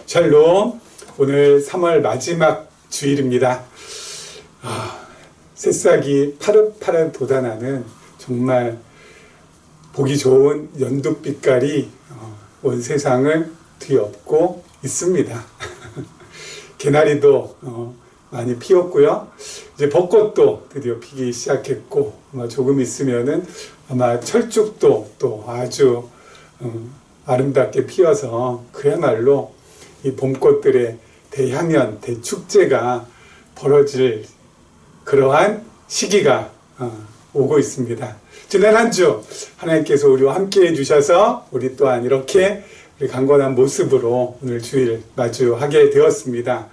샬롬. 오늘 3월 마지막 주일입니다. 새싹이 파릇파릇 돋아나는 정말 보기 좋은 연두빛깔이 온 세상을 뒤엎고 있습니다. 개나리도 많이 피었고요. 이제 벚꽃도 드디어 피기 시작했고, 아마 조금 있으면은 아마 철쭉도 또 아주 아름답게 피어서 그야말로 이 봄꽃들의 대향연, 대축제가 벌어질 그러한 시기가 오고 있습니다. 지난 한 주 하나님께서 우리와 함께 해주셔서 우리 또한 이렇게 우리 강건한 모습으로 오늘 주일 마주하게 되었습니다.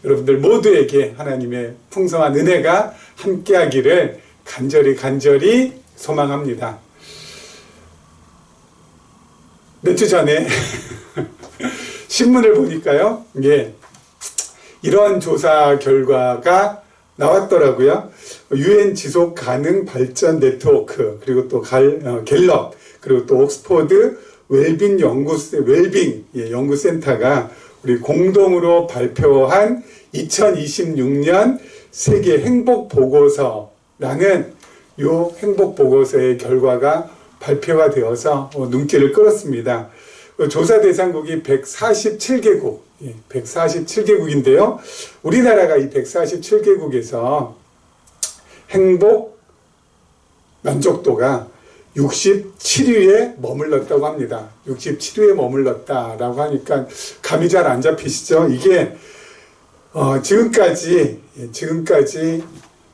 여러분들 모두에게 하나님의 풍성한 은혜가 함께하기를 간절히 소망합니다. 몇 주 전에 신문을 보니까요, 이런 조사 결과가 나왔더라고요. UN 지속 가능 발전 네트워크, 그리고 또 갤럽, 그리고 또 옥스퍼드 웰빙 연구센터가 우리 공동으로 발표한 2026년 세계 행복 보고서라는 요 행복 보고서의 결과가 발표가 되어서 눈길을 끌었습니다. 조사 대상국이 147개국, 147개국인데요. 우리나라가 이 147개국에서 행복 만족도가 67위에 머물렀다고 합니다. 67위에 머물렀다라고 하니까 감이 잘 안 잡히시죠? 이게 지금까지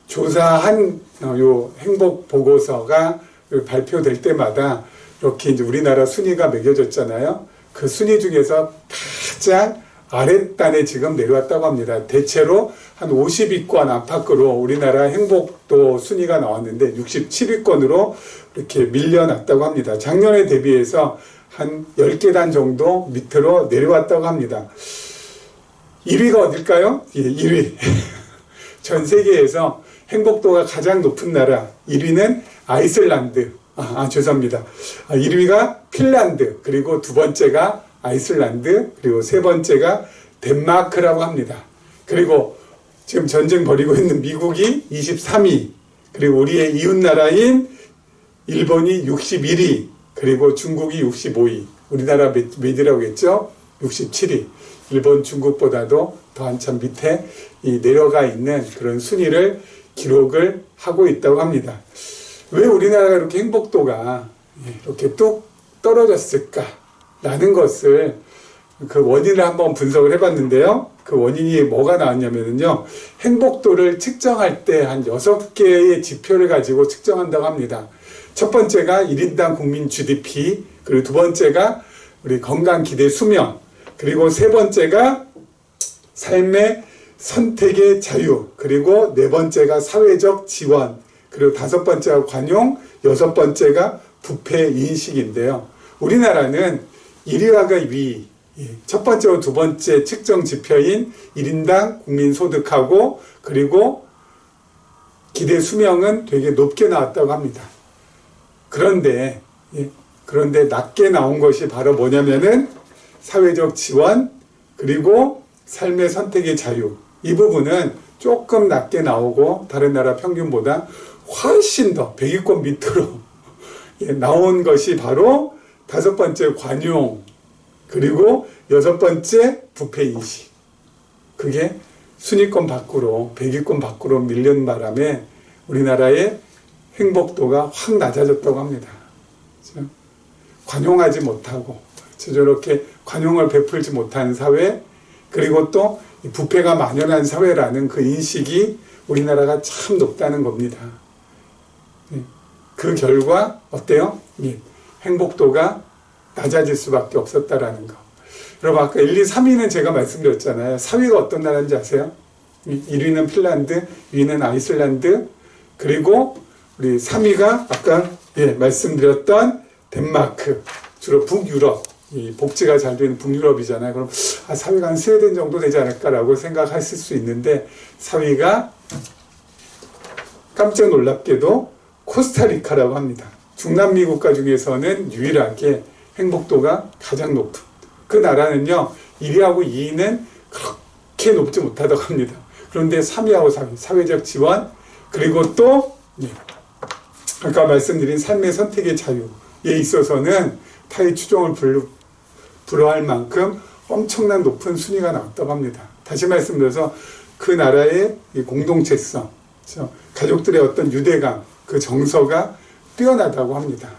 조사한 요 행복 보고서가 발표될 때마다 이렇게 이제 우리나라 순위가 매겨졌잖아요. 그 순위 중에서 가장 아랫단에 지금 내려왔다고 합니다. 대체로 한 50위권 안팎으로 우리나라 행복도 순위가 나왔는데 67위권으로 이렇게 밀려났다고 합니다. 작년에 대비해서 한 10계단 정도 밑으로 내려왔다고 합니다. 1위가 어딜까요? 1위. 전 세계에서 행복도가 가장 높은 나라 1위는 아이슬란드. 죄송합니다. 1위가 핀란드, 그리고 두 번째가 아이슬란드, 그리고 세 번째가 덴마크라고 합니다. 그리고 지금 전쟁 벌이고 있는 미국이 23위, 그리고 우리의 이웃나라인 일본이 61위, 그리고 중국이 65위, 우리나라 몇이라고 했죠? 67위. 일본, 중국보다도 더 한참 밑에 내려가 있는 그런 순위를 기록을 하고 있다고 합니다. 왜 우리나라가 이렇게 행복도가 이렇게 뚝 떨어졌을까라는 것을 그 원인을 한번 분석을 해봤는데요. 그 원인이 뭐가 나왔냐면요. 행복도를 측정할 때 한 6개의 지표를 가지고 측정한다고 합니다. 첫 번째가 1인당 국민 GDP, 그리고 두 번째가 우리 건강 기대 수명, 그리고 세 번째가 삶의 선택의 자유, 그리고 네 번째가 사회적 지원, 그리고 다섯 번째가 관용, 여섯 번째가 부패 인식인데요. 우리나라는 1위와 2위, 첫 번째와 두 번째 측정 지표인 1인당 국민 소득하고 그리고 기대 수명은 되게 높게 나왔다고 합니다. 그런데 낮게 나온 것이 바로 뭐냐면은 사회적 지원, 그리고 삶의 선택의 자유. 이 부분은 조금 낮게 나오고 다른 나라 평균보다 훨씬 더 100위권 밑으로 나온 것이 바로 다섯 번째 관용, 그리고 여섯 번째 부패인식. 그게 순위권 밖으로, 100위권 밖으로 밀린 바람에 우리나라의 행복도가 확 낮아졌다고 합니다. 관용하지 못하고, 저렇게 관용을 베풀지 못한 사회, 그리고 또 부패가 만연한 사회라는 그 인식이 우리나라가 참 높다는 겁니다. 그 결과 어때요? 행복도가 낮아질 수밖에 없었다라는 거. 여러분 아까 1, 2, 3위는 제가 말씀드렸잖아요. 4위가 어떤 나라인지 아세요? 1위는 핀란드, 2위는 아이슬란드, 그리고 우리 3위가 아까 말씀드렸던 덴마크, 주로 북유럽, 복지가 잘 되는 북유럽이잖아요. 그럼 4위가 한 스웨덴 정도 되지 않을까라고 생각하실 수 있는데 4위가 깜짝 놀랍게도 코스타리카라고 합니다. 중남미 국가 중에서는 유일하게 행복도가 가장 높은 그 나라는요, 1위하고 2위는 그렇게 높지 못하다고 합니다. 그런데 3위하고 4위, 사회적 지원, 그리고 또 아까 말씀드린 삶의 선택의 자유에 있어서는 타의 추종을 불허할 만큼 엄청난 높은 순위가 나왔다고 합니다. 다시 말씀드려서 그 나라의 이 공동체성, 그렇죠? 가족들의 어떤 유대감, 그 정서가 뛰어나다고 합니다.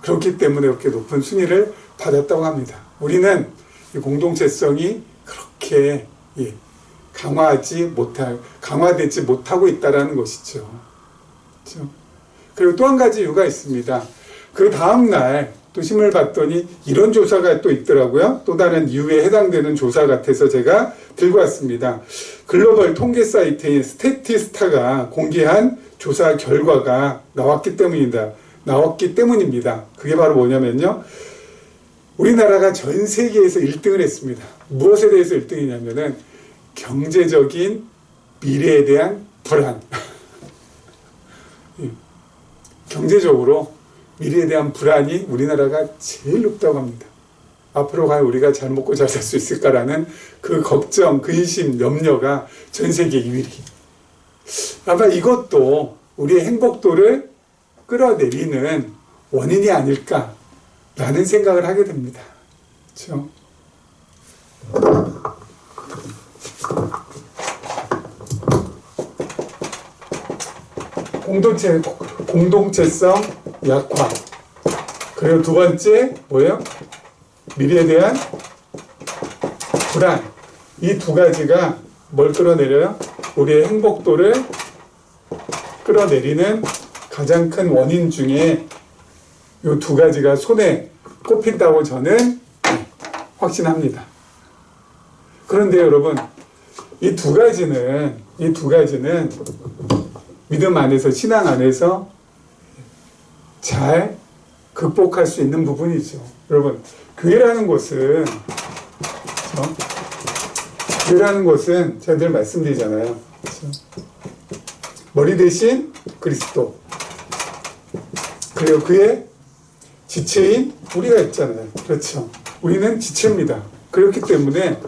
그렇기 때문에 이렇게 높은 순위를 받았다고 합니다. 우리는 이 공동체성이 그렇게 강화되지 못하고 있다는 것이죠. 그렇죠? 그리고 또 한 가지 이유가 있습니다. 그 다음날 또 신문을 봤더니 이런 조사가 또 있더라고요. 또 다른 이유에 해당되는 조사 같아서 제가 들고 왔습니다. 글로벌 통계 사이트인 스태티스타가 공개한 조사 결과가 나왔기 때문입니다. 그게 바로 뭐냐면요. 우리나라가 전 세계에서 1등을 했습니다. 무엇에 대해서 1등이냐면은 경제적인 미래에 대한 불안. 경제적으로 미래에 대한 불안이 우리나라가 제일 높다고 합니다. 앞으로 과연 우리가 잘 먹고 잘 살 수 있을까라는 그 걱정, 근심, 염려가 전 세계 1위. 아마 이것도 우리의 행복도를 끌어내리는 원인이 아닐까라는 생각을 하게 됩니다. 그렇죠? 공동체성 약화. 그리고 두 번째 뭐예요? 미래에 대한 불안. 이 두 가지가 뭘 끌어내려요? 우리의 행복도를 끌어내리는 가장 큰 원인 중에 이 두 가지가 손에 꼽힌다고 저는 확신합니다. 그런데 여러분, 이 두 가지는 믿음 안에서, 신앙 안에서 잘 극복할 수 있는 부분이죠. 여러분, 교회라는 곳은 제가 늘 말씀드리잖아요. 그렇죠? 머리 대신 그리스도, 그리고 그의 지체인 우리가 있잖아요. 그렇죠? 우리는 지체입니다. 그렇기 때문에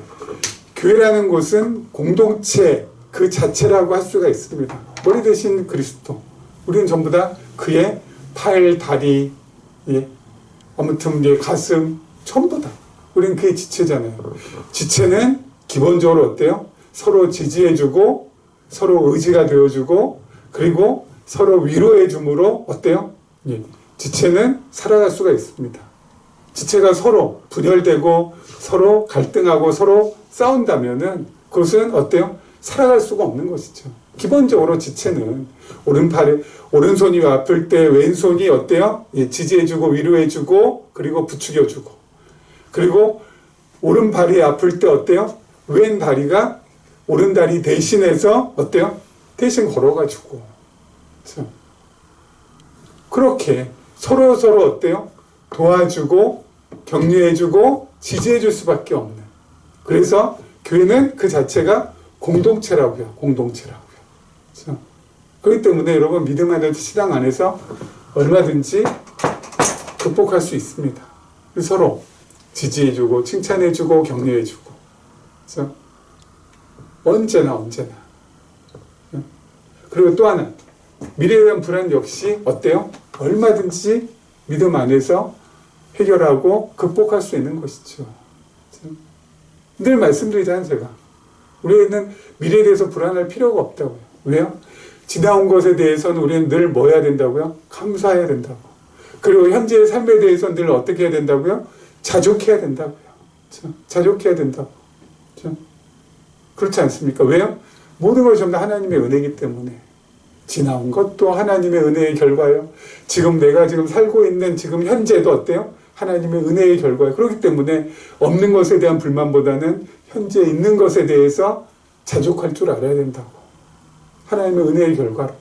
교회라는 곳은 공동체 그 자체라고 할 수가 있습니다. 머리 대신 그리스도. 우리는 전부 다 그의 팔, 다리, 아무튼 가슴, 전부 다. 우리는 그의 지체잖아요. 지체는 기본적으로 어때요? 서로 지지해주고, 서로 의지가 되어주고, 그리고 서로 위로해줌으로 어때요? 지체는 살아갈 수가 있습니다. 지체가 서로 분열되고, 서로 갈등하고, 서로 싸운다면은 그것은 어때요? 살아갈 수가 없는 것이죠. 기본적으로 지체는 오른손이 아플 때 왼손이 어때요? 지지해주고 위로해주고 그리고 부추겨주고, 그리고 오른발이 아플 때 어때요? 왼다리가 오른다리 대신해서 어때요? 대신 걸어가지고, 그렇죠? 그렇게 서로 어때요? 도와주고 격려해주고 지지해줄 수밖에 없는. 그래서 교회는 그 자체가 공동체라고요. 그렇죠? 그렇기 때문에 여러분, 믿음 안에서, 신앙 안에서 얼마든지 극복할 수 있습니다. 서로 지지해주고 칭찬해주고 격려해주고, 그렇죠? 언제나. 그리고 또 하나, 미래에 대한 불안 역시 어때요? 얼마든지 믿음 안에서 해결하고 극복할 수 있는 것이죠. 그렇죠? 늘 말씀드리잖아요, 제가. 우리는 미래에 대해서 불안할 필요가 없다고요. 왜요? 지나온 것에 대해서는 우리는 늘 뭐 해야 된다고요? 감사해야 된다고. 그리고 현재의 삶에 대해서는 늘 어떻게 해야 된다고요? 자족해야 된다고요. 그렇죠? 자족해야 된다고. 그렇죠? 그렇지 않습니까? 왜요? 모든 것이 전부 하나님의 은혜이기 때문에. 지나온 것도 하나님의 은혜의 결과예요. 지금 내가 살고 있는 지금 현재도 어때요? 하나님의 은혜의 결과예요. 그렇기 때문에 없는 것에 대한 불만보다는 현재 있는 것에 대해서 자족할 줄 알아야 된다고. 하나님의 은혜의 결과로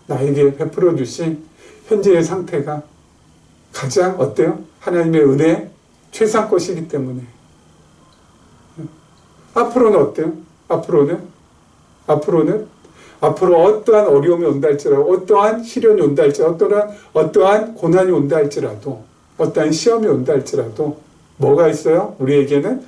나에게 베풀어 주신 현재의 상태가 가장 어때요? 하나님의 은혜 최상 것이기 때문에. 앞으로는 어때요? 앞으로 어떠한 어려움이 온다 할지라도, 어떠한 시련이 온다 할지라도, 어떠한 고난이 온다 할지라도, 어떠한 시험이 온다 할지라도 뭐가 있어요? 우리에게는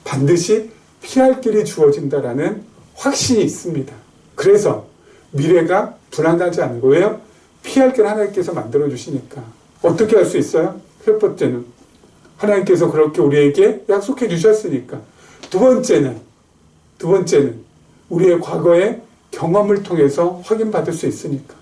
반드시 피할 길이 주어진다라는 확신이 있습니다. 그래서 미래가 불안하지 않고, 왜요? 피할 길 하나님께서 만들어주시니까. 어떻게 할 수 있어요? 첫 번째는 하나님께서 그렇게 우리에게 약속해 주셨으니까. 두 번째는 우리의 과거의 경험을 통해서 확인받을 수 있으니까.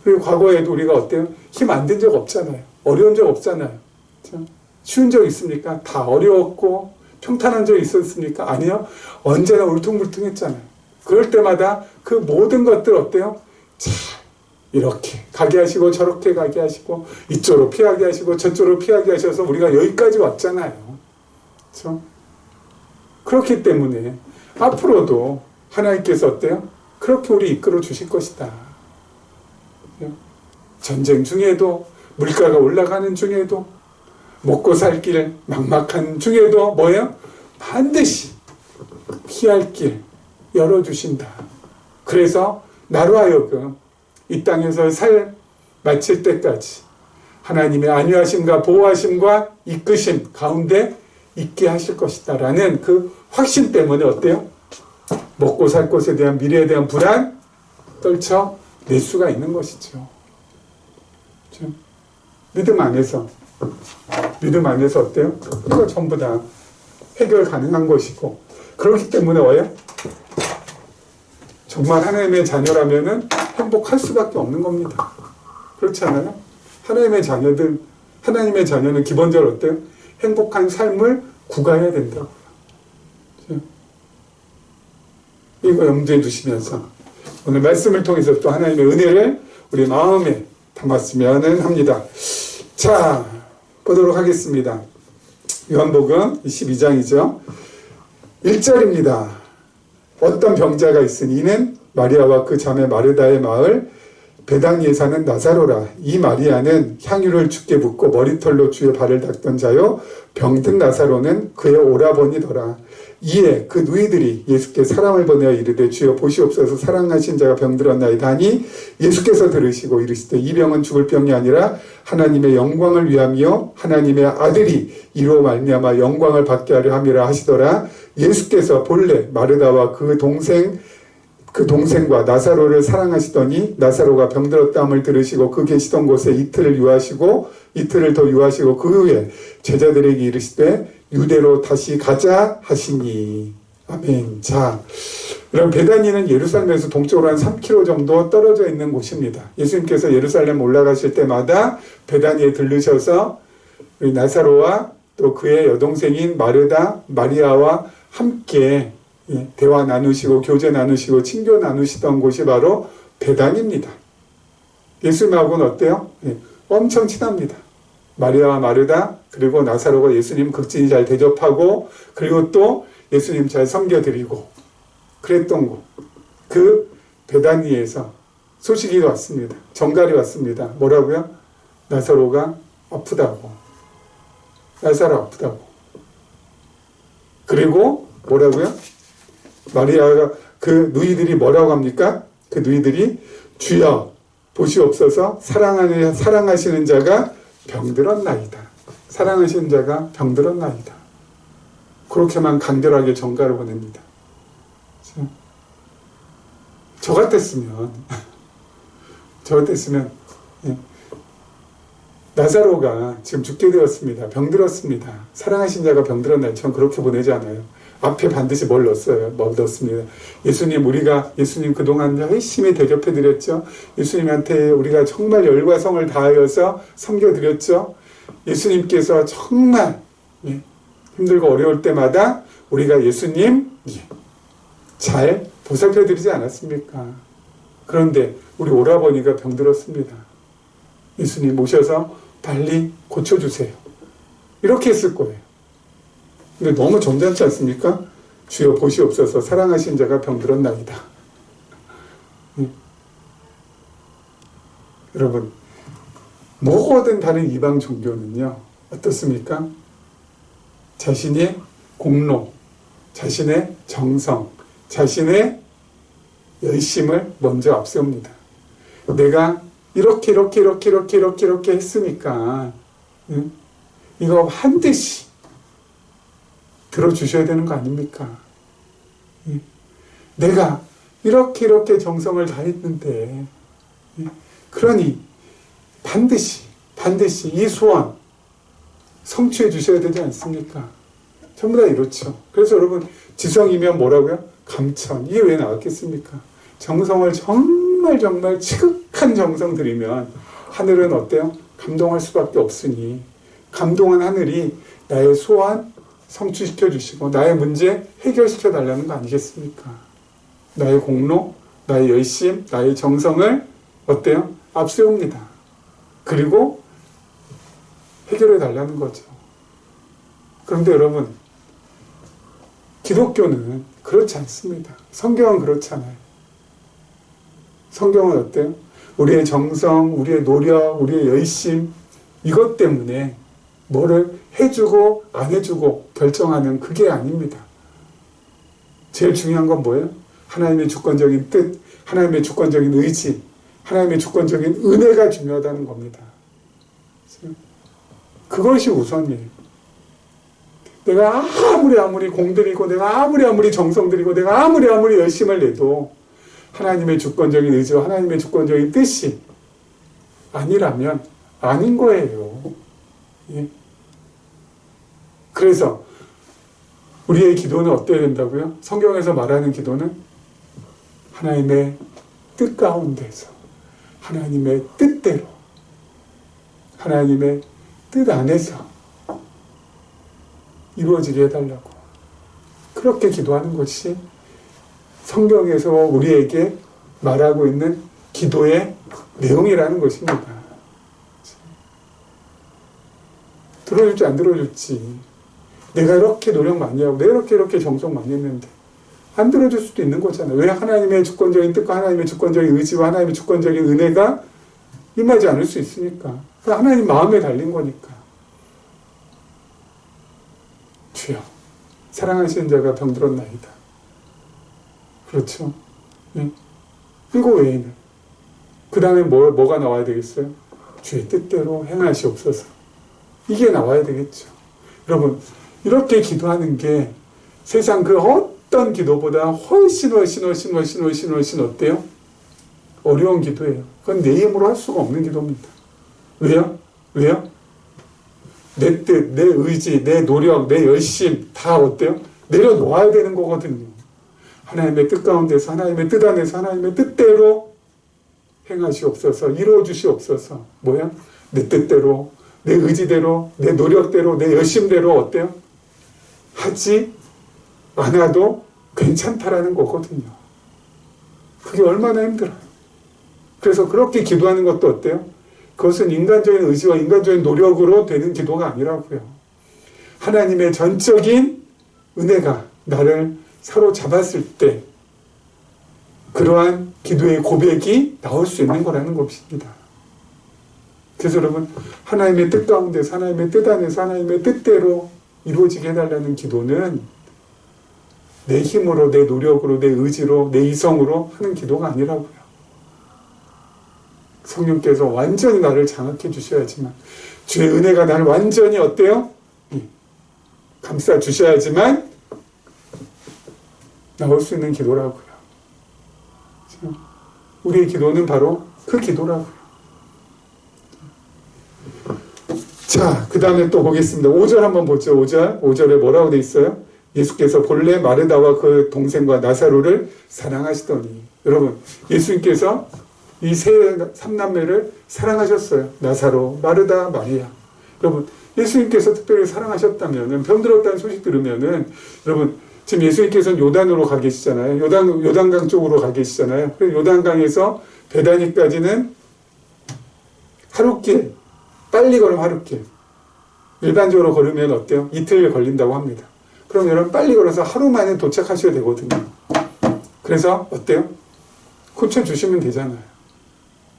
그리고 과거에도 우리가 어때요? 힘 안 든 적 없잖아요. 어려운 적 없잖아요. 그렇죠? 쉬운 적 있습니까? 다 어려웠고 평탄한 적 있었습니까? 아니요. 언제나 울퉁불퉁했잖아요. 그럴 때마다 그 모든 것들 어때요? 자, 이렇게 가게 하시고 저렇게 가게 하시고 이쪽으로 피하게 하시고 저쪽으로 피하게 하셔서 우리가 여기까지 왔잖아요. 그렇죠? 그렇기 때문에 앞으로도 하나님께서 어때요? 그렇게 우리 이끌어 주실 것이다. 전쟁 중에도, 물가가 올라가는 중에도, 먹고 살 길 막막한 중에도 뭐예요? 반드시 피할 길 열어주신다. 그래서 나로 하여금 이 땅에서 살 마칠 때까지 하나님의 안위하심과 보호하심과 이끄심 가운데 있게 하실 것이다 라는 그 확신 때문에 어때요? 먹고 살 것에 대한 미래에 대한 불안 떨쳐낼 수가 있는 것이죠. 그렇죠? 믿음 안에서 어때요? 이거 전부 다 해결 가능한 것이고, 그렇기 때문에 뭐예요? 정말 하나님의 자녀라면은 행복할 수밖에 없는 겁니다. 그렇지 않아요? 하나님의 자녀는 기본적으로 어때요? 행복한 삶을 구가해야 된다고요. 이거 염두에 두시면서 오늘 말씀을 통해서 또 하나님의 은혜를 우리 마음에 담았으면 합니다. 자, 보도록 하겠습니다. 요한복음 12장이죠. 1절입니다. 어떤 병자가 있으니 이는 마리아와 그 자매 마르다의 마을 베다니에 사는 나사로라. 이 마리아는 향유를 주께 붓고 머리털로 주의 발을 닦던 자요, 병든 나사로는 그의 오라버니더라. 이에 그 누이들이 예수께 사람을 보내어 이르되 주여 보시옵소서 사랑하신 자가 병들었나이다 하니 예수께서 들으시고 이르시되 이 병은 죽을 병이 아니라 하나님의 영광을 위함이요 하나님의 아들이 이로 말미암아 영광을 받게 하려 함이라 하시더라. 예수께서 본래 마르다와 그 동생과 나사로를 사랑하시더니 나사로가 병들었다함을 들으시고 그 계시던 곳에 이틀을 더 유하시고 그 후에 제자들에게 이르시되 유대로 다시 가자 하시니. 아멘. 자, 그럼 베다니는 예루살렘에서 동쪽으로 한 3km 정도 떨어져 있는 곳입니다. 예수님께서 예루살렘 올라가실 때마다 베다니에 들르셔서 우리 나사로와 또 그의 여동생인 마리아와 함께 대화 나누시고 교제 나누시고 친교 나누시던 곳이 바로 베단입니다. 예수님하고는 어때요? 엄청 친합니다. 마리아와 마르다 그리고 나사로가 예수님 극진히 잘 대접하고 그리고 또 예수님 잘 섬겨드리고 그랬던 곳. 그 베다니에서 소식이 왔습니다. 전갈이 왔습니다. 뭐라고요? 나사로가 아프다고. 나사로 아프다고. 그리고 뭐라고요? 마리아가 그 누이들이 뭐라고 합니까? 그 누이들이 주여 보시옵소서 사랑하시는 자가 병들었나이다. 사랑하시는 자가 병들었나이다. 그렇게만 간결하게 전가를 보냅니다. 저 같았으면 나사로가 지금 죽게 되었습니다. 병들었습니다. 사랑하신 자가 병들었나이다. 전 그렇게 보내지 않아요. 앞에 반드시 뭘 넣습니다. 예수님 그동안 열심히 대접해드렸죠. 예수님한테 우리가 정말 열과 성을 다하여서 섬겨드렸죠. 예수님께서 정말 힘들고 어려울 때마다 우리가 예수님 잘 보살펴드리지 않았습니까? 그런데 우리 오라버니가 병들었습니다. 예수님 오셔서 빨리 고쳐주세요. 이렇게 했을 거예요. 근데 너무 점잖지 않습니까? 주여 보시옵소서 사랑하신 자가 병들었나이다. 여러분, 모든 다른 이방 종교는요 어떻습니까? 자신의 공로, 자신의 정성, 자신의 열심을 먼저 앞세웁니다. 내가 이렇게 했으니까 이거 반드시 들어주셔야 되는 거 아닙니까? 내가 이렇게 정성을 다했는데, 그러니 반드시 이 소원 성취해 주셔야 되지 않습니까? 전부 다 이렇죠. 그래서 여러분, 지성이면 뭐라고요? 감천. 이게 왜 나왔겠습니까? 정성을 정말 지극한 정성 들이면 하늘은 어때요? 감동할 수밖에 없으니, 감동한 하늘이 나의 소원 성취시켜 주시고 나의 문제 해결시켜 달라는 거 아니겠습니까? 나의 공로, 나의 열심, 나의 정성을 어때요? 앞세웁니다. 그리고 해결해 달라는 거죠. 그런데 여러분, 기독교는 그렇지 않습니다. 성경은 그렇잖아요. 성경은 어때요? 우리의 정성, 우리의 노력, 우리의 열심, 이것 때문에 뭐를 해주고 안 해주고 결정하는 그게 아닙니다. 제일 중요한 건 뭐예요? 하나님의 주권적인 뜻, 하나님의 주권적인 의지, 하나님의 주권적인 은혜가 중요하다는 겁니다. 그것이 우선이에요. 내가 아무리 공들이고, 내가 아무리 정성 들이고, 내가 아무리 열심을 내도 하나님의 주권적인 의지와 하나님의 주권적인 뜻이 아니라면 아닌 거예요. 예. 그래서 우리의 기도는 어때야 된다고요? 성경에서 말하는 기도는 하나님의 뜻 가운데서, 하나님의 뜻대로, 하나님의 뜻 안에서 이루어지게 해달라고. 그렇게 기도하는 것이 성경에서 우리에게 말하고 있는 기도의 내용이라는 것입니다. 들어줄지 안 들어줄지, 내가 이렇게 노력 많이 하고 내가 이렇게 정성 많이 했는데 안 들어줄 수도 있는 거잖아요. 왜? 하나님의 주권적인 뜻과 하나님의 주권적인 의지와 하나님의 주권적인 은혜가 임하지 않을 수 있으니까. 하나님 마음에 달린 거니까. 주여, 사랑하시는 자가 병들었나이다. 그렇죠? 네. 이거 외에는 그 다음에 뭐가 나와야 되겠어요? 주의 뜻대로 행하시옵소서. 이게 나와야 되겠죠. 여러분, 이렇게 기도하는 게 세상 그 어떤 기도보다 훨씬 어때요? 어려운 기도예요. 그건 내 힘으로 할 수가 없는 기도입니다. 왜요? 내 뜻, 내 의지, 내 노력, 내 열심 다 어때요? 내려놓아야 되는 거거든요. 하나님의 뜻 가운데서, 하나님의 뜻 안에서, 하나님의 뜻대로 행하시옵소서, 이루어주시옵소서. 뭐야? 내 뜻대로, 내 의지대로, 내 노력대로, 내 열심대로 어때요? 하지 않아도 괜찮다라는 거거든요. 그게 얼마나 힘들어요. 그래서 그렇게 기도하는 것도 어때요? 그것은 인간적인 의지와 인간적인 노력으로 되는 기도가 아니라고요. 하나님의 전적인 은혜가 나를 사로잡았을 때 그러한 기도의 고백이 나올 수 있는 거라는 것입니다. 그래서 여러분, 하나님의 뜻 가운데서, 하나님의 뜻 안에서, 하나님의 뜻대로 이루어지게 해달라는 기도는 내 힘으로, 내 노력으로, 내 의지로, 내 이성으로 하는 기도가 아니라고요. 성령께서 완전히 나를 장악해 주셔야지만, 주의 은혜가 나를 완전히 어때요? 감싸 주셔야지만 나올 수 있는 기도라고요. 우리의 기도는 바로 그 기도라고요. 자, 그 다음에 또 보겠습니다. 5절 한번 보죠. 5절에 뭐라고 돼 있어요? 예수께서 본래 마르다와 그 동생과 나사로를 사랑하시더니. 여러분, 예수님께서 이 세 삼남매를 사랑하셨어요. 나사로, 마르다, 마리아. 여러분, 예수님께서 특별히 사랑하셨다면, 병들었다는 소식 들으면은, 여러분, 지금 예수님께서는 요단으로 가 계시잖아요. 요단강 쪽으로 가 계시잖아요. 그래서 요단강에서 베다니까지는 하룻길, 빨리 걸으면 하룻길. 일반적으로 걸으면 어때요? 이틀 걸린다고 합니다. 그럼 여러분 빨리 걸어서 하루 만에 도착하셔야 되거든요. 그래서 어때요? 고쳐주시면 되잖아요.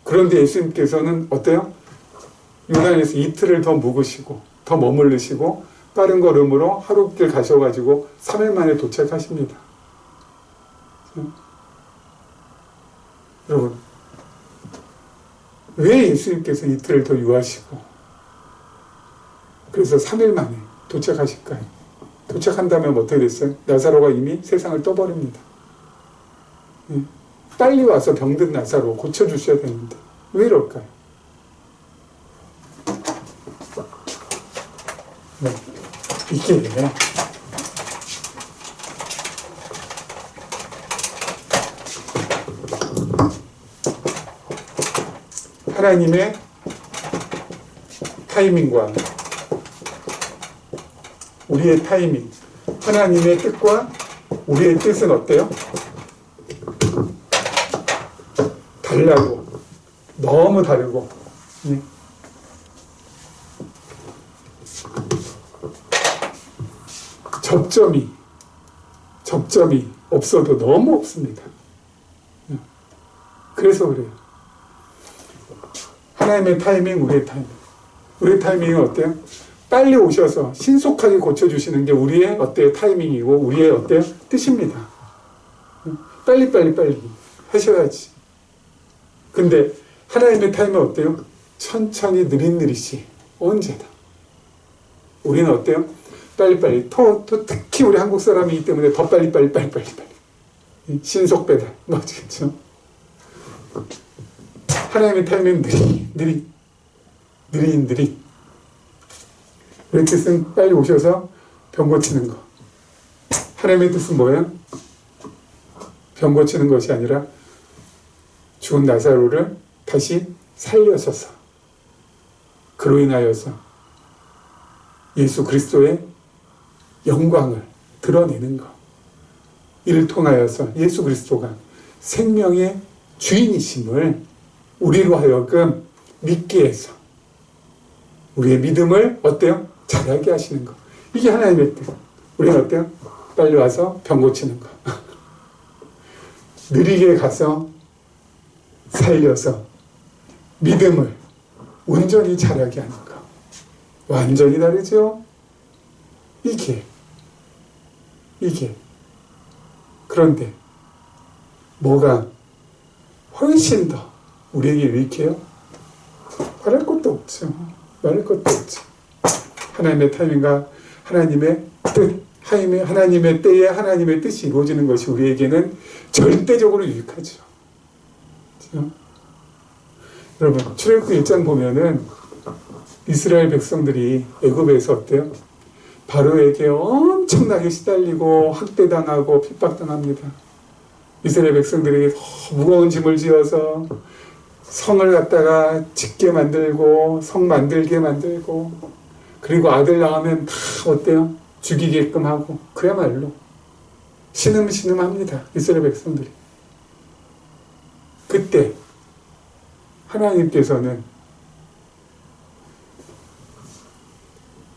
그런데 예수님께서는 어때요? 요단에서 이틀을 더 묵으시고 더 머무르시고 빠른 걸음으로 하룻길 가셔가지고 3일 만에 도착하십니다. 여러분, 왜 예수님께서 이틀을 더 유하시고 그래서 3일 만에 도착하실까요? 도착한 다음에 어떻게 됐어요? 나사로가 이미 세상을 떠버립니다. 빨리 와서 병든 나사로 고쳐주셔야 되는데 왜 이럴까요? 이게 하나님의 타이밍과 우리의 타이밍, 하나님의 뜻과 우리의 뜻은 어때요? 달라고, 너무 다르고, 접점이 없어도 너무 없습니다. 그래서 그래요. 하나님의 타이밍, 우리의 타이밍. 우리의 타이밍은 어때요? 빨리 오셔서 신속하게 고쳐주시는 게 우리의 어때요? 타이밍이고, 우리의 어때요? 뜻입니다. 빨리 하셔야지. 근데 하나님의 타이밍은 어때요? 천천히 느릿느릿이 언제다. 우리는 어때요? 빨리. 또 특히 우리 한국 사람이기 때문에 더 빨리. 신속 배달. 맞겠죠? 하나님의 타이밍은 느릿. 우리 뜻은 빨리 오셔서 병 고치는 거. 하나님의 뜻은 뭐예요? 병 고치는 것이 아니라 죽은 나사로를 다시 살려서서 그로 인하여서 예수 그리스도의 영광을 드러내는 것. 이를 통하여서 예수 그리스도가 생명의 주인이심을 우리로 하여금 믿게 해서 우리의 믿음을 어때요? 자라게 하시는 것. 이게 하나님의 뜻. 우리는 어때요? 빨리 와서 병 고치는 것. 느리게 가서 살려서 믿음을 온전히 자라게 하는 것. 완전히 다르죠? 이게. 그런데 뭐가 훨씬 더 우리에게 유익해요? 말할 것도 없죠. 하나님의 타이밍과 하나님의 뜻, 하나님의 때에 하나님의 뜻이 이루어지는 것이 우리에게는 절대적으로 유익하죠. 그렇죠? 여러분, 출애굽기 1장 보면은 이스라엘 백성들이 애굽에서 어때요? 바로에게 엄청나게 시달리고 학대당하고 핍박당합니다. 이스라엘 백성들에게 무거운 짐을 지어서 성을 갖다가 짓게 만들고 성 만들게 만들고 그리고 아들 낳으면 다 어때요? 죽이게끔 하고 그야말로 신음합니다. 이스라엘 백성들이. 그때 하나님께서는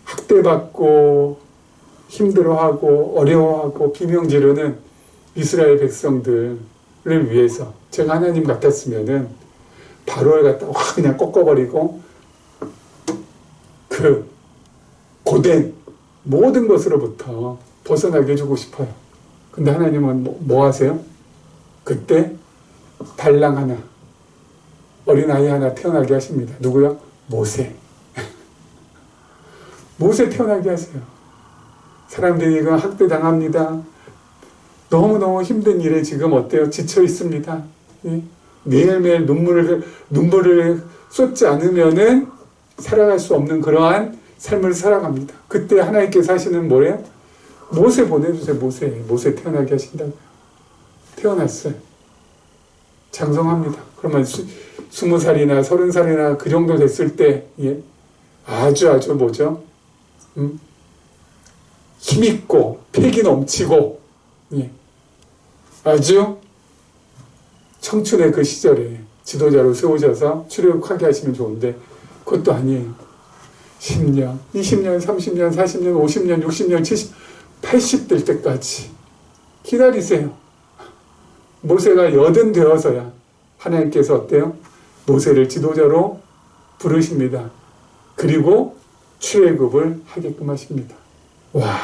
학대받고 힘들어하고 어려워하고 비명지르는 이스라엘 백성들을 위해서 제가 하나님 같았으면은 바로를 갖다 확 그냥 꺾어버리고 그 고된 모든 것으로부터 벗어나게 해주고 싶어요. 근데 하나님은 뭐 하세요? 그때 달랑 하나, 어린아이 하나 태어나게 하십니다. 누구요? 모세. 모세 태어나게 하세요. 사람들이 이거 학대당합니다. 너무너무 힘든 일에 지금 어때요? 지쳐 있습니다. 매일매일 눈물을 쏟지 않으면은 살아갈 수 없는 그러한 삶을 살아갑니다. 그때 하나님께서 하시는 뭐예요? 모세 보내주세요. 모세 태어나게 하신다고요. 태어났어요. 장성합니다. 그러면 20살이나 30살이나 그 정도 됐을 때 아주 뭐죠? 힘있고 패기 넘치고 아주 청춘의 그 시절에 지도자로 세우셔서 출애굽하게 하시면 좋은데 그것도 아니에요. 10년, 20년, 30년, 40년, 50년, 60년, 70, 80 될 때까지 기다리세요. 모세가 80 되어서야 하나님께서 어때요? 모세를 지도자로 부르십니다. 그리고 출애굽을 하게끔 하십니다. 와,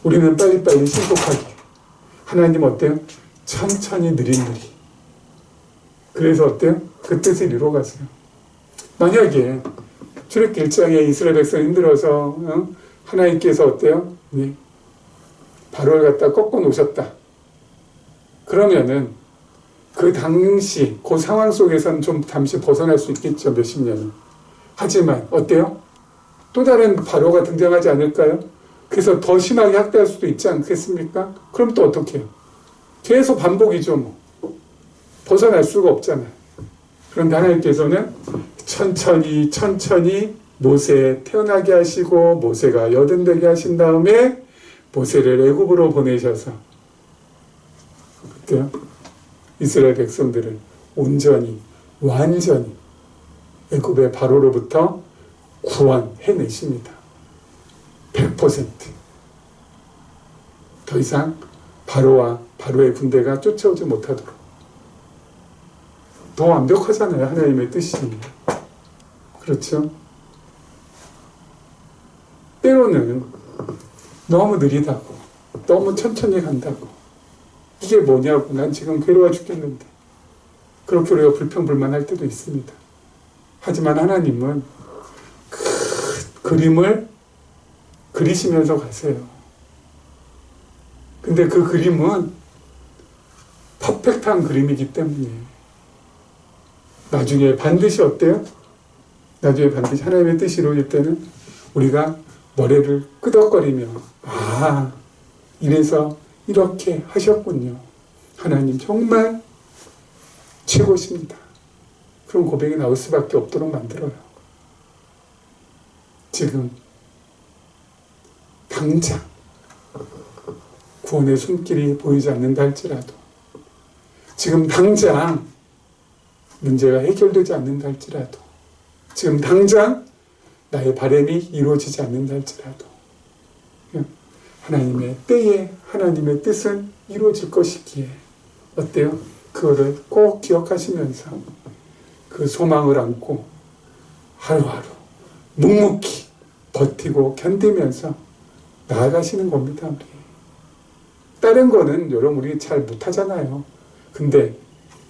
우리는 빨리빨리 신속하게, 하나님 어때요? 천천히 느릿느릿. 그래서 어때요? 그 뜻을 이루어가세요. 만약에 출애굽기 1장에 이스라엘 백성 힘들어서 하나님께서 어때요? 바로를 갖다 꺾어 놓으셨다. 그러면은 그 당시 그 상황 속에서는 좀 잠시 벗어날 수 있겠죠. 몇십 년은. 하지만 어때요? 또 다른 바로가 등장하지 않을까요? 그래서 더 심하게 학대할 수도 있지 않겠습니까? 그럼 또 어떻게 해요? 계속 반복이죠. 뭐. 벗어날 수가 없잖아요. 그런데 하나님께서는 천천히 모세 태어나게 하시고 모세가 여든되게 하신 다음에 모세를 애굽으로 보내셔서 어때요? 이스라엘 백성들을 온전히 완전히 애굽의 바로로부터 구원해내십니다. 100%. 더 이상 바로와 바로의 군대가 쫓아오지 못하도록. 더 완벽하잖아요. 하나님의 뜻이. 그렇죠? 때로는 너무 느리다고, 너무 천천히 간다고. 이게 뭐냐고, 난 지금 괴로워 죽겠는데. 그렇게 우리가 불평불만할 때도 있습니다. 하지만 하나님은 그 그림을 그리시면서 가세요. 근데 그 그림은 퍼펙트한 그림이기 때문에 나중에 반드시 어때요? 나중에 반드시 하나님의 뜻이 이루어질 때는 우리가 머리를 끄덕거리며 이래서 이렇게 하셨군요. 하나님 정말 최고십니다. 그런 고백이 나올 수밖에 없도록 만들어요. 지금 당장 구원의 손길이 보이지 않는다 할지라도, 지금 당장 문제가 해결되지 않는다 할지라도, 지금 당장 나의 바람이 이루어지지 않는다 할지라도 하나님의 때에 하나님의 뜻은 이루어질 것이기에 어때요? 그거를 꼭 기억하시면서 그 소망을 안고 하루하루 묵묵히 버티고 견디면서 나아가시는 겁니다. 우리. 다른 거는 여러분 우리 잘 못하잖아요. 근데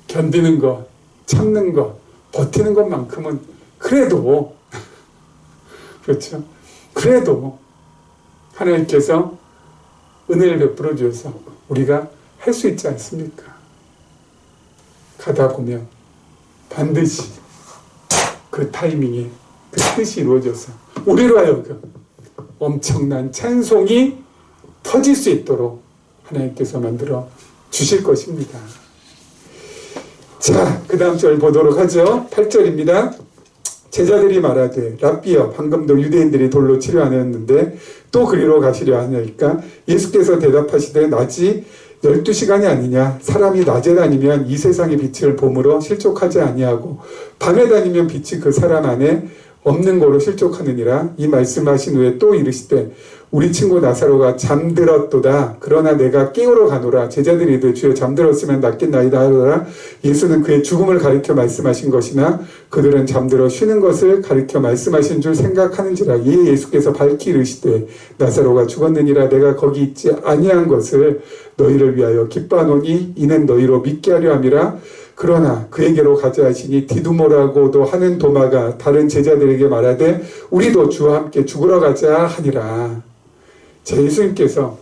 견디는 것, 참는 것, 버티는 것만큼은 그래도 그렇죠. 그래도 하나님께서 은혜를 베풀어 주셔서 우리가 할 수 있지 않습니까? 가다 보면 반드시 그 타이밍에 그 뜻이 이루어져서 우리로 하여금 엄청난 찬송이 터질 수 있도록 하나님께서 만들어 주실 것입니다. 자, 그 다음 절 보도록 하죠. 8절입니다. 제자들이 말하되 랍비여, 방금도 유대인들이 돌로 치려 하였는데 또 그리로 가시려 하냐니까 예수께서 대답하시되 낮이 12시간이 아니냐. 사람이 낮에 다니면 이 세상의 빛을 봄으로 실족하지 아니하고 밤에 다니면 빛이 그 사람 안에 없는 거로 실족하느니라. 이 말씀하신 후에 또 이르시되 우리 친구 나사로가 잠들었도다. 그러나 내가 깨우러 가노라. 제자들이 이르되 주여 잠들었으면 낫겠나이다 하더라. 예수는 그의 죽음을 가리켜 말씀하신 것이나 그들은 잠들어 쉬는 것을 가리켜 말씀하신 줄 생각하는지라. 이에 예수께서 밝히 이르시되 나사로가 죽었느니라. 내가 거기 있지 아니한 것을 너희를 위하여 기뻐하노니 이는 너희로 믿게 하려 함이라. 그러나 그에게로 가자 하시니 디두모라고도 하는 도마가 다른 제자들에게 말하되 우리도 주와 함께 죽으러 가자 하니라. 자, 예수님께서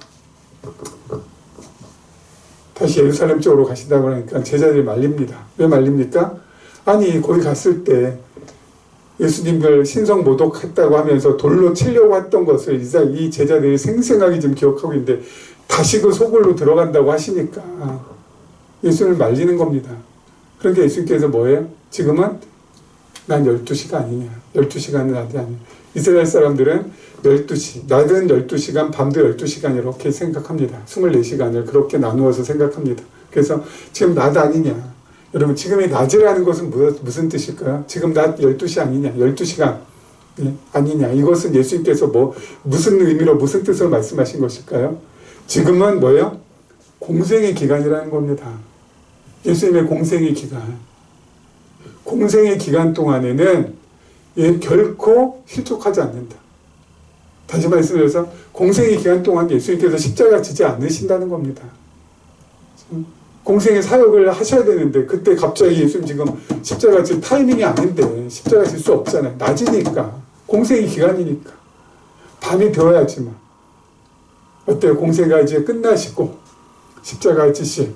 다시 예루살렘 쪽으로 가신다고 하니까 제자들이 말립니다. 왜 말립니까? 아니 거기 갔을 때 예수님을 신성 모독했다고 하면서 돌로 치려고 했던 것을 이 제자들이 생생하게 지금 기억하고 있는데 다시 그 소굴로 들어간다고 하시니까 예수님을 말리는 겁니다. 그러니까 예수님께서 뭐예요? 지금은 난 12시가 아니냐. 12시간은 낮이 아니냐. 이스라엘 사람들은 12시, 낮은 12시간, 밤도 12시간 이렇게 생각합니다. 24시간을 그렇게 나누어서 생각합니다. 그래서 지금 낮 아니냐. 여러분 지금의 낮이라는 것은 무슨 뜻일까요? 지금 낮 12시 아니냐. 12시간 아니냐. 이것은 예수님께서 무슨 의미로 무슨 뜻으로 말씀하신 것일까요? 지금은 뭐예요? 공생의 기간이라는 겁니다. 예수님의 공생의 기간. 공생의 기간 동안에는 결코 실족하지 않는다. 다시 말씀드려서 공생의 기간 동안 예수님께서 십자가 지지 않으신다는 겁니다. 공생의 사역을 하셔야 되는데 그때 갑자기 예수님 지금 십자가 질 타이밍이 아닌데 십자가 질 수 없잖아요. 낮이니까. 공생의 기간이니까. 밤이 되어야지만. 어때요? 공생가 이제 끝나시고 십자가 지실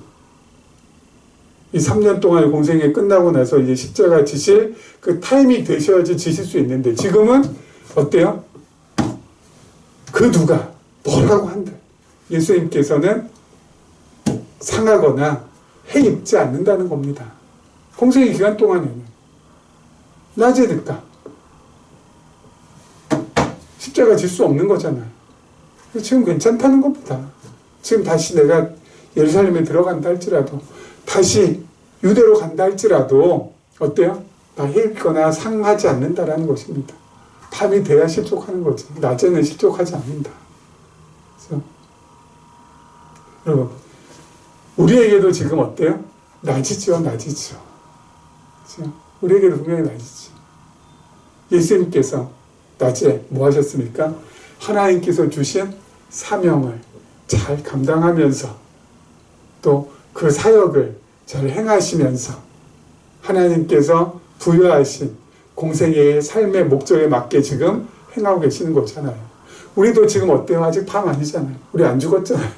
이 3년 동안의 공생이 끝나고 나서 이제 십자가 지실 그 타임이 되셔야지 지실 수 있는데 지금은 어때요? 그 누가 뭐라고 한다. 예수님께서는 상하거나 해 입지 않는다는 겁니다. 공생의 기간 동안에는 낮에 늦다. 십자가 질 수 없는 거잖아요. 지금 괜찮다는 겁니다. 지금 다시 내가 예루살렘에 들어간다 할지라도 다시 유대로 간다 할지라도 어때요? 다 해입거나 상하지 않는다라는 것입니다. 밤이 돼야 실족하는 거지. 낮에는 실족하지 않는다. 그래서 여러분 우리에게도 지금 어때요? 낮이죠. 낮이죠. 그렇죠? 우리에게도 분명히 낮이지. 예수님께서 낮에 뭐 하셨습니까? 하나님께서 주신 사명을 잘 감당하면서 또 그 사역을 잘 행하시면서 하나님께서 부여하신 공생애의 삶의 목적에 맞게 지금 행하고 계시는 거잖아요. 우리도 지금 어때요? 아직 밤 아니잖아요. 우리 안 죽었잖아요.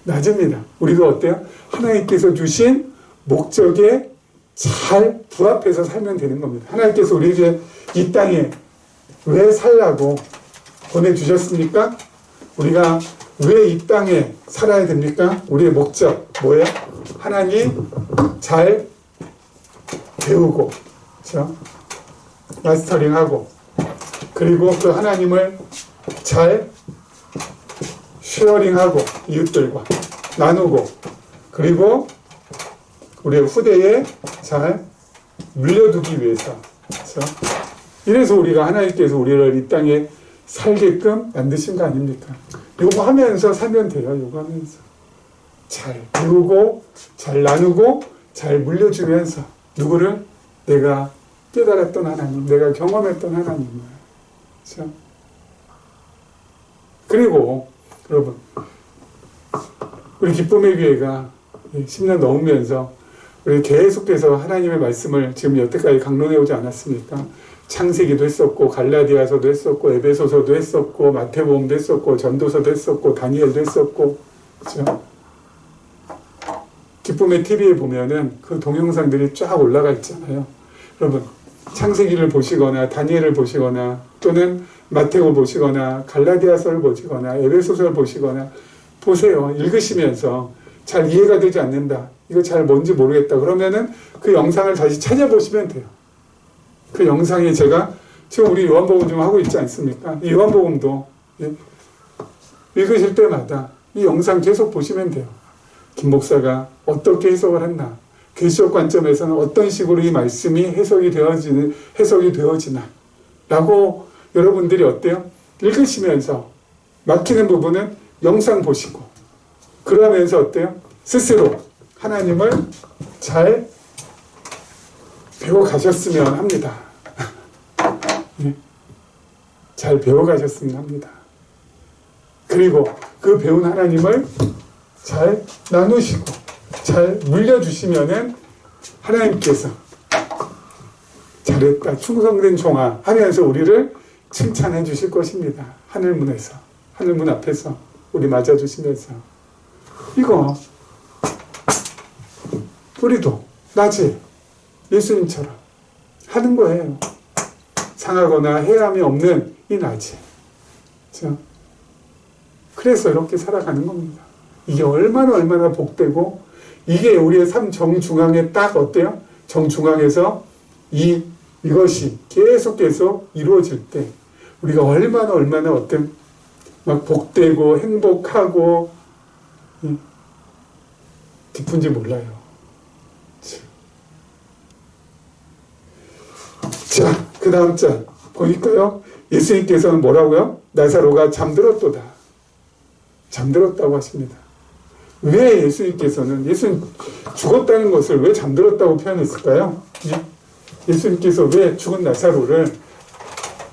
낮입니다. 우리도 어때요? 하나님께서 주신 목적에 잘 부합해서 살면 되는 겁니다. 하나님께서 우리에게 이 땅에 왜 살라고 보내주셨습니까? 우리가 왜 이 땅에 살아야 됩니까? 우리의 목적 뭐예요? 하나님 잘 배우고 그렇죠? 마스터링하고 그리고 그 하나님을 잘 쉐어링하고 이웃들과 나누고 그리고 우리의 후대에 잘 물려두기 위해서 그렇죠? 이래서 우리가 하나님께서 우리를 이 땅에 살게끔 만드신 거 아닙니까? 요거 하면서 살면 돼요. 요거 하면서 잘 배우고 잘 나누고 잘 물려주면서 누구를? 내가 깨달았던 하나님, 내가 경험했던 하나님을 그렇죠? 그리고 여러분 우리 기쁨의 교회가 10년 넘으면서 우리 계속해서 하나님의 말씀을 지금 여태까지 강론해 오지 않았습니까? 창세기도 했었고 갈라디아서도 했었고 에베소서도 했었고 마태복음도 했었고 전도서도 했었고 다니엘도 했었고 그렇죠? 기쁨의 TV에 보면은 그 동영상들이 쫙 올라가 있잖아요. 여러분 창세기를 보시거나 다니엘을 보시거나 또는 마태복음 보시거나 갈라디아서를 보시거나 에베소서를 보시거나 보세요. 읽으시면서 잘 이해가 되지 않는다. 이거 잘 뭔지 모르겠다. 그러면은 그 영상을 다시 찾아보시면 돼요. 그 영상에 제가 지금 우리 요한복음 좀 하고 있지 않습니까? 이 요한복음도 읽으실 때마다 이 영상 계속 보시면 돼요. 김 목사가 어떻게 해석을 했나? 계시적 관점에서는 어떤 식으로 이 말씀이 해석이 되어지나? 라고 여러분들이 어때요? 읽으시면서 막히는 부분은 영상 보시고 그러면서 어때요? 스스로 하나님을 잘 배워가셨으면 합니다. 잘 배워가셨으면 합니다. 그리고 그 배운 하나님을 잘 나누시고 잘 물려주시면은 하나님께서 잘했다, 충성된 종아 하면서 우리를 칭찬해 주실 것입니다. 하늘문에서, 하늘문 앞에서 우리 맞아주시면서 이거 우리도 낮에 예수님처럼 하는 거예요. 상하거나 해함이 없는 이 낮에. 그렇죠? 그래서 이렇게 살아가는 겁니다. 이게 얼마나 복되고 이게 우리의 삶 정중앙에 딱 어때요? 정중앙에서 이것이 계속 이루어질 때 우리가 얼마나 어떤 막 복되고 행복하고 기쁜지 몰라요. 자, 그 다음 절 보니까요. 예수님께서는 뭐라고요? 나사로가 잠들었도다. 잠들었다고 하십니다. 왜 예수님께서는 예수님 죽었다는 것을 왜 잠들었다고 표현했을까요? 예수님께서 왜 죽은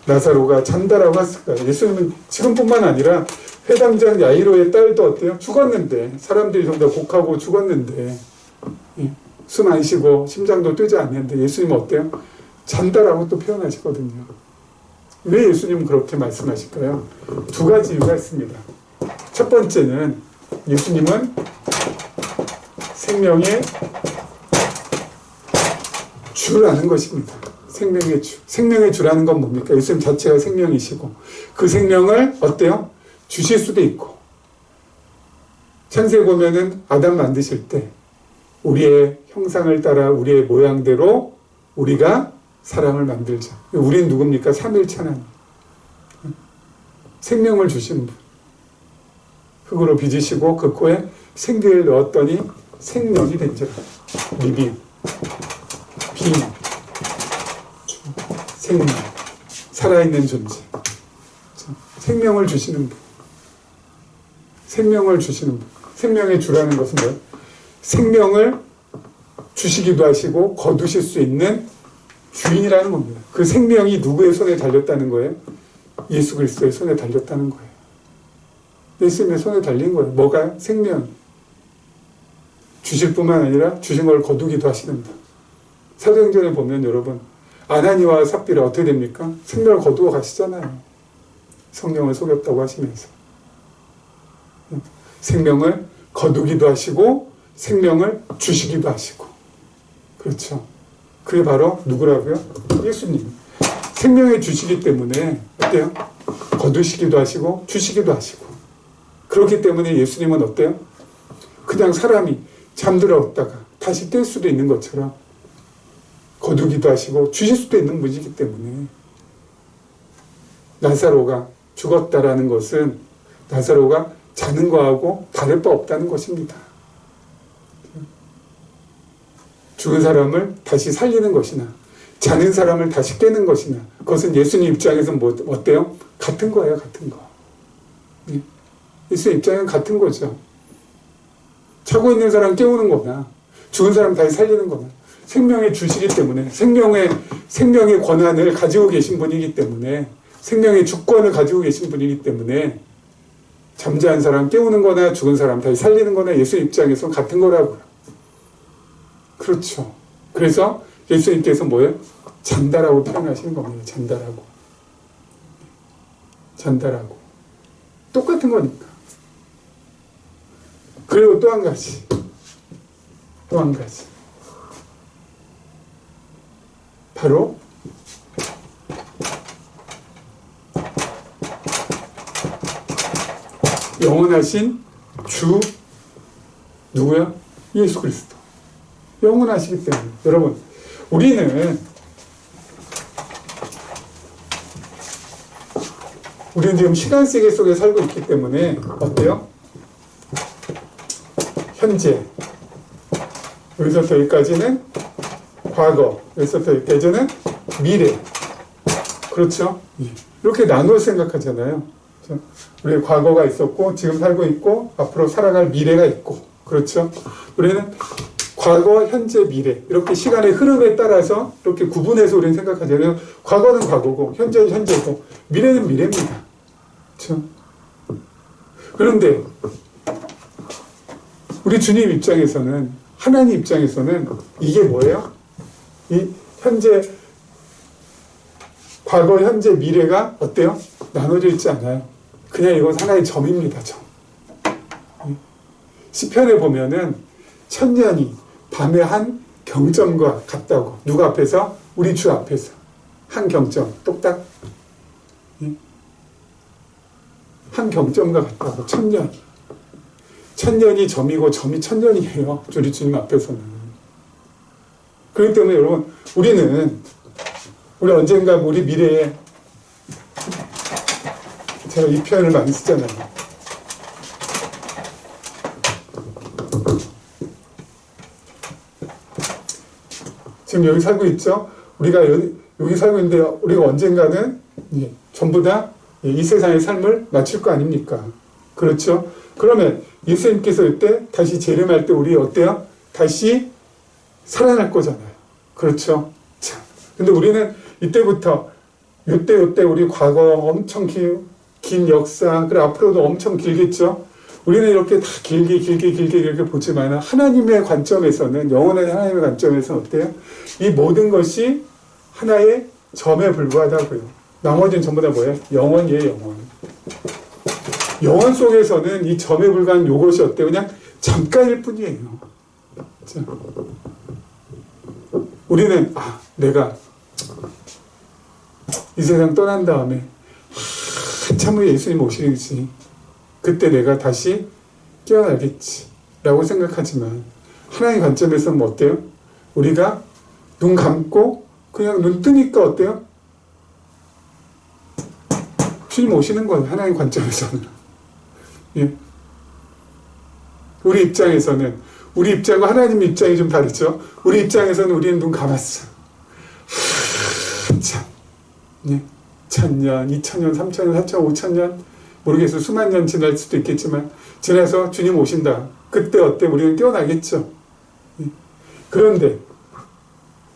나사로가 잔다라고 했을까요? 예수님은 지금뿐만 아니라 회당장 야이로의 딸도 어때요? 죽었는데 사람들이 좀 더 곡하고 죽었는데 숨 안 쉬고 심장도 뛰지 않는데 예수님은 어때요? 잔다라고 또 표현하시거든요. 왜 예수님은 그렇게 말씀하실까요? 두 가지 이유가 있습니다. 첫 번째는 예수님은 생명의 주라는 것입니다. 생명의 주. 생명의 주라는 건 뭡니까? 예수님 자체가 생명이시고 그 생명을 어때요? 주실 수도 있고 창세기 보면은 아담 만드실 때 우리의 형상을 따라 우리의 모양대로 우리가 사람을 만들자. 우린 누굽니까? 삼일체 하나님. 생명을 주신 분. 흙으로 빚으시고 그 코에 생기를 넣었더니 생명이 된지라. 리빙, 빙, 생명, 살아있는 존재. 생명을 주시는 분. 생명을 주시는 분. 생명의 주라는 것은 뭐예요? 생명을 주시기도 하시고 거두실 수 있는 주인이라는 겁니다. 그 생명이 누구의 손에 달렸다는 거예요? 예수 그리스도의 손에 달렸다는 거예요. 예수님의 손에 달린 거예요. 뭐가요? 생명. 주실 뿐만 아니라 주신 걸 거두기도 하시는 분. 사도행전에 보면 여러분 아나니와 삽비라 어떻게 됩니까? 생명을 거두어 가시잖아요. 성령을 속였다고 하시면서. 생명을 거두기도 하시고 생명을 주시기도 하시고. 그렇죠. 그게 바로 누구라고요? 예수님. 생명을 주시기 때문에 어때요? 거두시기도 하시고 주시기도 하시고. 그렇기 때문에 예수님은 어때요? 그냥 사람이 잠들었다가 다시 깰 수도 있는 것처럼 거두기도 하시고 주실 수도 있는 분이기 때문에 나사로가 죽었다라는 것은 나사로가 자는 거하고 다를 바 없다는 것입니다. 죽은 사람을 다시 살리는 것이나 자는 사람을 다시 깨는 것이나 그것은 예수님 입장에서는 어때요? 같은 거예요. 같은 거. 예수님 입장은 같은 거죠. 자고 있는 사람 깨우는 거나 죽은 사람 다시 살리는 거나 생명의 주시기 때문에 생명의 권한을 가지고 계신 분이기 때문에 생명의 주권을 가지고 계신 분이기 때문에 잠자는 사람 깨우는 거나 죽은 사람 다시 살리는 거나 예수 입장에서는 같은 거라고요. 그렇죠. 그래서 예수님께서 뭐예요? 잔다라고 표현하시는 겁니다. 잔다라고. 잔다라고. 똑같은 거니까. 그리고 또 한 가지. 또 한 가지. 바로 영원하신 주 누구야? 예수 그리스도. 영원하시기 때문에 여러분 우리는 지금 시간 세계 속에 살고 있기 때문에 어때요? 현재 여기서부터 여기까지는 과거 여기서부터 여기까지는 미래. 그렇죠? 이렇게 나누어 생각하잖아요. 우리의 과거가 있었고 지금 살고 있고 앞으로 살아갈 미래가 있고 그렇죠? 우리는 과거, 현재, 미래 이렇게 시간의 흐름에 따라서 이렇게 구분해서 우리는 생각하잖아요. 과거는 과거고 현재는 현재고 미래는 미래입니다. 그렇죠? 그런데 우리 주님 입장에서는 하나님 입장에서는 이게 뭐예요? 이 현재 과거, 현재, 미래가 어때요? 나눠져 있지 않아요. 그냥 이건 하나의 점입니다. 점. 시편에 보면은 천년이 밤의 한 경점과 같다고. 누구 앞에서? 우리 주 앞에서. 한 경점. 똑딱. 한 경점과 같다고. 천년이. 천년이 점이고 점이 천년이에요. 우리 주님 앞에서는. 그렇기 때문에 여러분 우리 언젠가 우리 미래에 제가 이 표현을 많이 쓰잖아요. 지금 여기 살고 있죠? 우리가 여기 살고 있는데 우리가 언젠가는 전부 다 이 세상의 삶을 마칠 거 아닙니까? 그렇죠? 그러면 예수님께서 이때 다시 재림할 때 우리 어때요? 다시 살아날 거잖아요. 그렇죠? 자, 근데 우리는 이때부터 요때 우리 과거 엄청 긴 역사, 그리고 앞으로도 엄청 길겠죠? 우리는 이렇게 다 길게 보지만 하나님의 관점에서는, 영원한 하나님의 관점에서는 어때요? 이 모든 것이 하나의 점에 불과하다고요. 나머지는 전부 다 뭐예요? 영원이에요, 영원. 영원 속에서는 이 점에 불과한 요것이 어때요? 그냥 잠깐일 뿐이에요. 자, 우리는 내가 이 세상 떠난 다음에 한참 후에 예수님 오시겠지. 그때 내가 다시 깨어나겠지 라고 생각하지만 하나님 관점에서는 뭐 어때요? 우리가 눈 감고 그냥 눈 뜨니까 어때요? 주님 오시는 거예요. 하나님 관점에서는. 예. 우리 입장에서는, 우리 입장과 하나님 입장이 좀 다르죠. 우리 입장에서는 우리는 눈 감았어. 한참. 예. 1000년, 2000년, 3000년, 4000년, 5000년 모르겠어요. 수만 년 지날 수도 있겠지만 지나서 주님 오신다. 그때 어때? 우리는 깨어나겠죠. 예. 그런데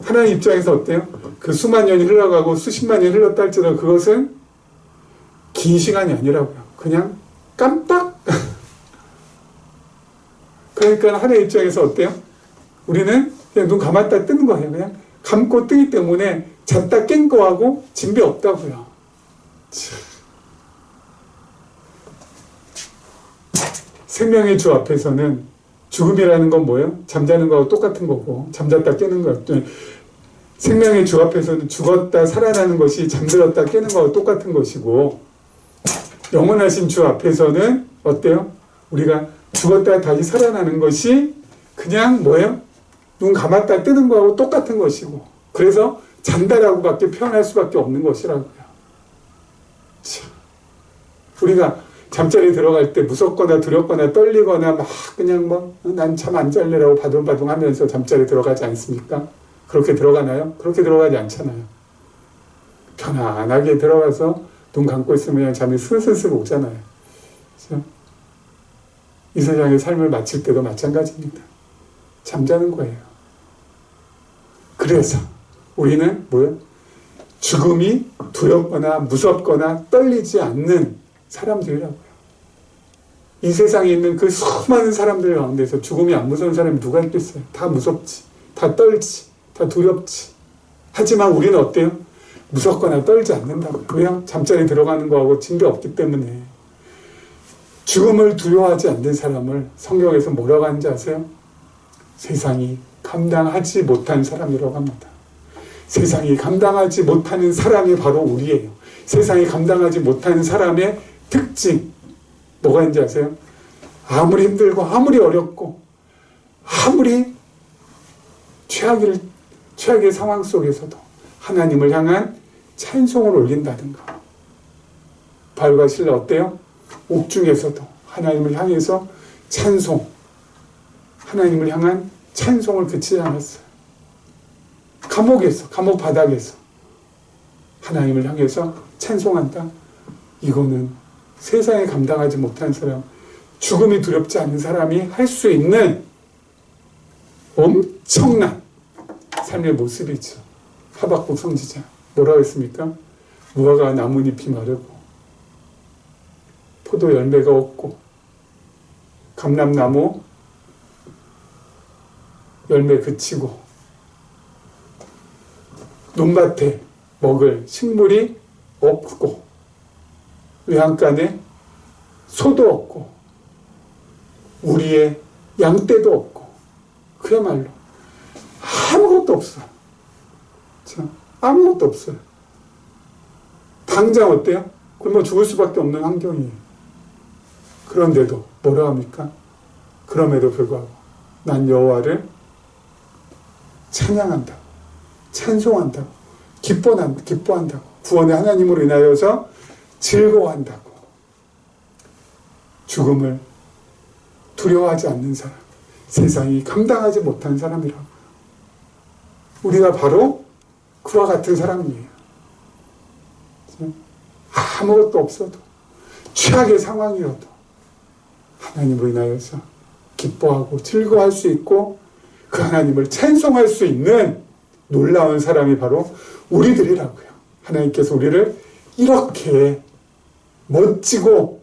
하나님 입장에서 어때요? 그 수만 년이 흘러가고 수십만 년이 흘렀다 할지라도 그것은 긴 시간이 아니라고요. 그냥 깜빡. 그러니까 하나님 입장에서 어때요? 우리는 그냥 눈 감았다 뜨는 거예요. 그냥 감고 뜨기 때문에 잤다 깬 거하고 진배 없다고요. 생명의 주 앞에서는 죽음이라는 건 뭐예요? 잠자는 거하고 똑같은 거고 잠잤다 깨는 거. 생명의 주 앞에서는 죽었다 살아나는 것이 잠들었다 깨는 거하고 똑같은 것이고 영원하신 주 앞에서는 어때요? 우리가 죽었다 다시 살아나는 것이 그냥 뭐예요? 눈 감았다 뜨는 거하고 똑같은 것이고 그래서 잔다라고밖에 표현할 수밖에 없는 것이라고요. 참. 우리가 잠자리에 들어갈 때 무섭거나 두렵거나 떨리거나 막 그냥 난 잠 안 잘래라고 바둥바둥 하면서 잠자리에 들어가지 않습니까? 그렇게 들어가나요? 그렇게 들어가지 않잖아요. 편안하게 들어가서 눈 감고 있으면 그냥 잠이 슬슬슬 오잖아요. 그렇죠? 이 세상의 삶을 마칠 때도 마찬가지입니다. 잠자는 거예요. 그래서 우리는 뭐예요? 죽음이 두렵거나 무섭거나 떨리지 않는 사람들이라고요. 이 세상에 있는 그 수많은 사람들 가운데서 죽음이 안 무서운 사람이 누가 있겠어요? 다 무섭지, 다 떨지, 다 두렵지. 하지만 우리는 어때요? 무섭거나 떨지 않는다고요. 왜요? 잠자리 들어가는 거하고 진배 없기 때문에. 죽음을 두려워하지 않는 사람을 성경에서 뭐라고 하는지 아세요? 세상이 감당하지 못한 사람이라고 합니다. 세상이 감당하지 못하는 사람이 바로 우리예요. 세상이 감당하지 못하는 사람의 특징 뭐가 있는지 아세요? 아무리 힘들고 아무리 어렵고 아무리 최악의 상황 속에서도 하나님을 향한 찬송을 올린다든가 바울과 실라 어때요? 옥중에서도 하나님을 향해서 찬송 하나님을 향한 찬송을 그치지 않았어요. 감옥에서 감옥 바닥에서 하나님을 향해서 찬송한다. 이거는 세상에 감당하지 못한 사람 죽음이 두렵지 않은 사람이 할 수 있는 엄청난 삶의 모습이죠. 하박국 선지자 뭐라고 했습니까? 무화과 나뭇잎이 마르고 포도 열매가 없고 감람나무 열매 그치고 논밭에 먹을 식물이 없고 외양간에 소도 없고 우리의 양떼도 없고 그야말로 아무것도 없어요. 아무것도 없어요. 당장 어때요? 그럼 죽을 수밖에 없는 환경이에요. 그런데도 뭐라 합니까? 그럼에도 불구하고 난 여호와를 찬양한다고 찬송한다고 기뻐한다고 구원의 하나님으로 인하여서 즐거워한다고 죽음을 두려워하지 않는 사람 세상이 감당하지 못한 사람이라고 우리가 바로 그와 같은 사람이에요. 아무것도 없어도 최악의 상황이어도 하나님으로 인하여서 기뻐하고 즐거워할 수 있고 그 하나님을 찬송할 수 있는 놀라운 사람이 바로 우리들이라고요. 하나님께서 우리를 이렇게 멋지고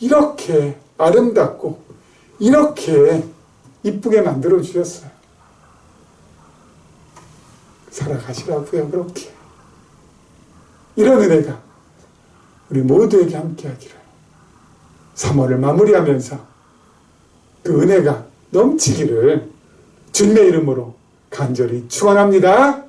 이렇게 아름답고 이렇게 이쁘게 만들어 주셨어요. 살아가시라고요. 그렇게 이런 은혜가 우리 모두에게 함께하기를 3월을 마무리하면서 그 은혜가 넘치기를 주님의 이름으로 간절히 축원합니다.